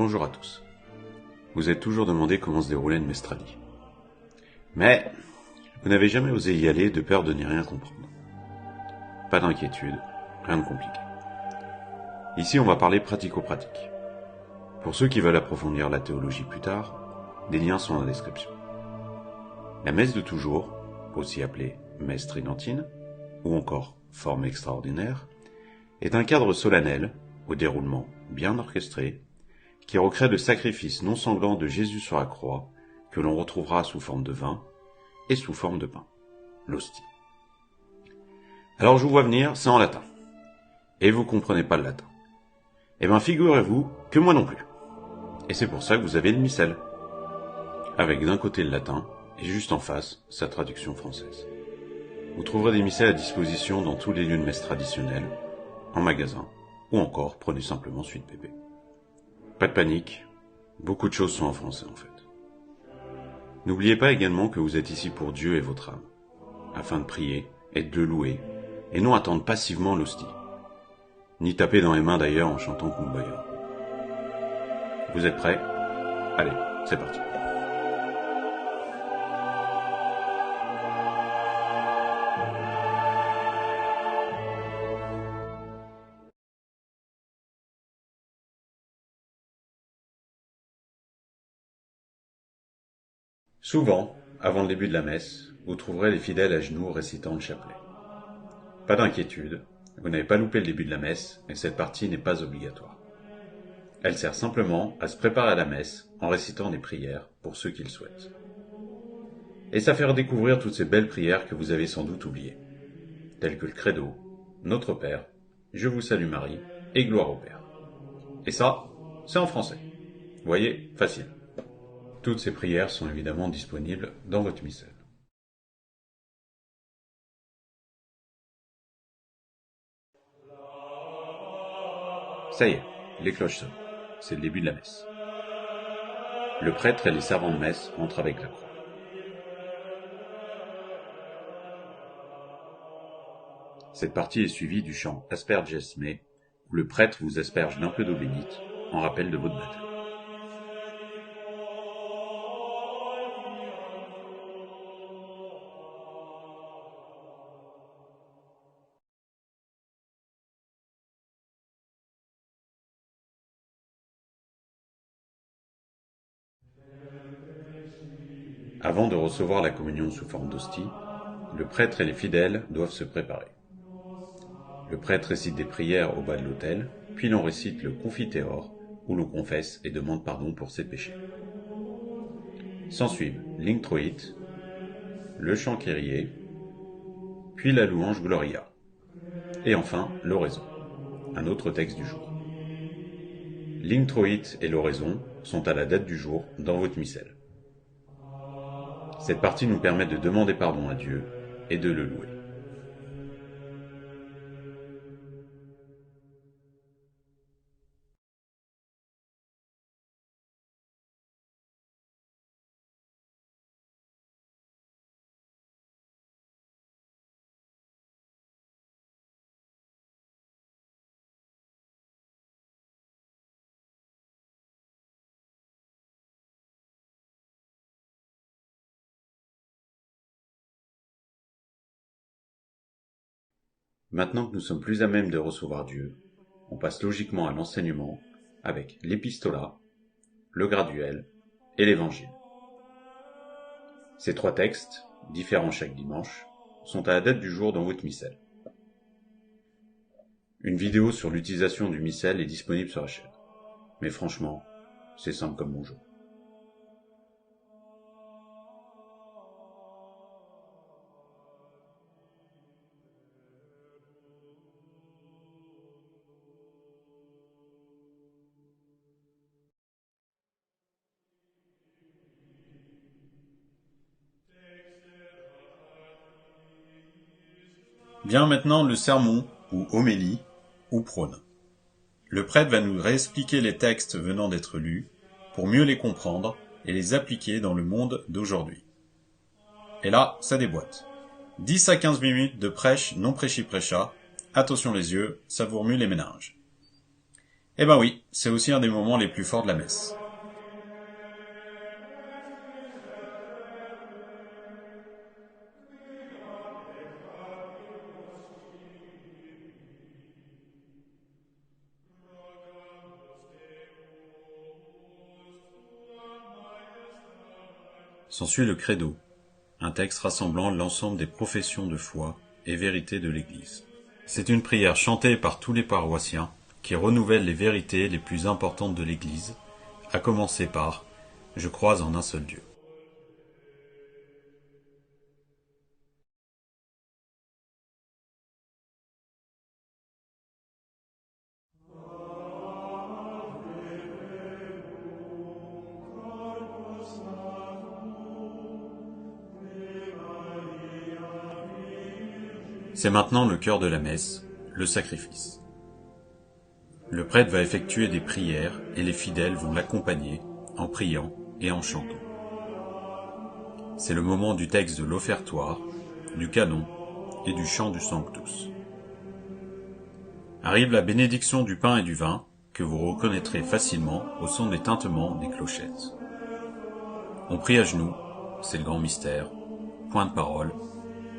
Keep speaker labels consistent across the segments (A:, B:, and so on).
A: Bonjour à tous. Vous êtes toujours demandé comment se déroulait une Mestrali. Mais vous n'avez jamais osé y aller de peur de n'y rien comprendre. Pas d'inquiétude, rien de compliqué. Ici on va parler pratico-pratique. Pour ceux qui veulent approfondir la théologie plus tard, des liens sont dans la description. La messe de toujours, aussi appelée messe tridentine, ou encore forme extraordinaire, est un cadre solennel, au déroulement bien orchestré, qui recrée le sacrifice non sanglant de Jésus sur la croix, que l'on retrouvera sous forme de vin et sous forme de pain, l'hostie. Alors je vous vois venir, c'est en latin. Et vous comprenez pas le latin. Eh bien figurez-vous que moi non plus. Et c'est pour ça que vous avez le missel. Avec d'un côté le latin, et juste en face, sa traduction française. Vous trouverez des missels à disposition dans tous les lieux de messe traditionnels, en magasin, ou encore prenez simplement Suite PP. Pas de panique, beaucoup de choses sont en français en fait. N'oubliez pas également que vous êtes ici pour Dieu et votre âme, afin de prier et de le louer, et non attendre passivement l'hostie. Ni taper dans les mains d'ailleurs en chantant Kumbaya. Vous êtes prêts? Allez, c'est parti. Souvent, avant le début de la messe, vous trouverez les fidèles à genoux récitant le chapelet. Pas d'inquiétude, vous n'avez pas loupé le début de la messe, et cette partie n'est pas obligatoire. Elle sert simplement à se préparer à la messe en récitant des prières pour ceux qui le souhaitent. Et ça fait redécouvrir toutes ces belles prières que vous avez sans doute oubliées, telles que le Credo, Notre Père, Je vous salue Marie et Gloire au Père. Et ça, c'est en français. Vous voyez, facile. Toutes ces prières sont évidemment disponibles dans votre missel. Ça y est, les cloches sonnent. C'est le début de la messe. Le prêtre et les servants de messe entrent avec la croix. Cette partie est suivie du chant Asperges me, où le prêtre vous asperge d'un peu d'eau bénite, en rappel de votre baptême. Avant de recevoir la communion sous forme d'hostie, le prêtre et les fidèles doivent se préparer. Le prêtre récite des prières au bas de l'autel, puis l'on récite le Confiteor, où l'on confesse et demande pardon pour ses péchés. S'ensuivent l'Introit, le chant Kyrie, puis la louange Gloria, et enfin l'oraison, un autre texte du jour. L'Introit et l'oraison sont à la date du jour dans votre missel. Cette partie nous permet de demander pardon à Dieu et de le louer. Maintenant que nous sommes plus à même de recevoir Dieu, on passe logiquement à l'enseignement avec l'épistolat, le graduel et l'évangile. Ces trois textes, différents chaque dimanche, sont à la date du jour dans votre missel. Une vidéo sur l'utilisation du missel est disponible sur la chaîne. Mais franchement, c'est simple comme bonjour. Vient maintenant le sermon, ou homélie, ou prône. Le prêtre va nous réexpliquer les textes venant d'être lus, pour mieux les comprendre et les appliquer dans le monde d'aujourd'hui. Et là, ça déboîte. 10 à 15 minutes de prêche non prêchi-prêcha, attention les yeux, ça vous remue les méninges. Eh ben oui, c'est aussi un des moments les plus forts de la messe. S'ensuit le credo, un texte rassemblant l'ensemble des professions de foi et vérités de l'Église. C'est une prière chantée par tous les paroissiens qui renouvelle les vérités les plus importantes de l'Église, à commencer par « Je crois en un seul Dieu ». C'est maintenant le cœur de la messe, le sacrifice. Le prêtre va effectuer des prières et les fidèles vont l'accompagner en priant et en chantant. C'est le moment du texte de l'offertoire, du canon et du chant du Sanctus. Arrive la bénédiction du pain et du vin, que vous reconnaîtrez facilement au son des tintements des clochettes. On prie à genoux, c'est le grand mystère, point de parole,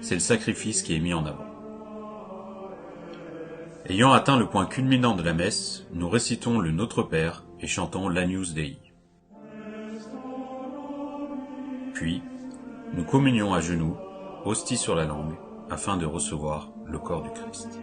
A: c'est le sacrifice qui est mis en avant. Ayant atteint le point culminant de la messe, nous récitons le Notre Père et chantons l'Agnus Dei. Puis, nous communions à genoux, hostie sur la langue, afin de recevoir le corps du Christ.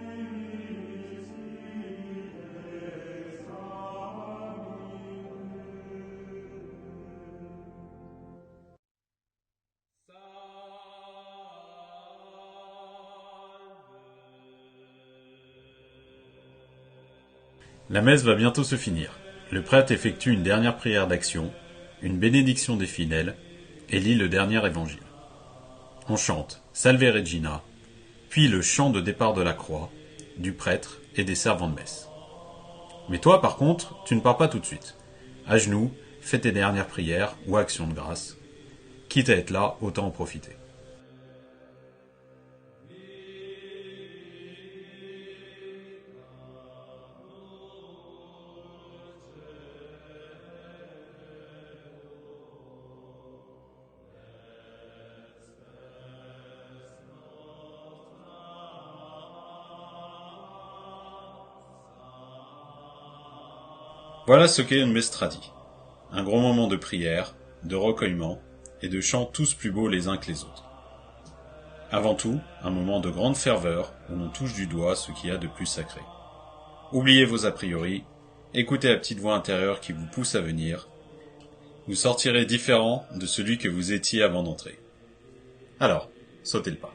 A: La messe va bientôt se finir. Le prêtre effectue une dernière prière d'action, une bénédiction des fidèles, et lit le dernier évangile. On chante Salve Regina, puis le chant de départ de la croix, du prêtre et des servants de messe. Mais toi, par contre, tu ne pars pas tout de suite. À genoux, fais tes dernières prières ou actions de grâce. Quitte à être là, autant en profiter. Voilà ce qu'est une messe tradie. Un gros moment de prière, de recueillement et de chants tous plus beaux les uns que les autres. Avant tout, un moment de grande ferveur où l'on touche du doigt ce qu'il y a de plus sacré. Oubliez vos a priori, écoutez la petite voix intérieure qui vous pousse à venir. Vous sortirez différent de celui que vous étiez avant d'entrer. Alors, sautez le pas.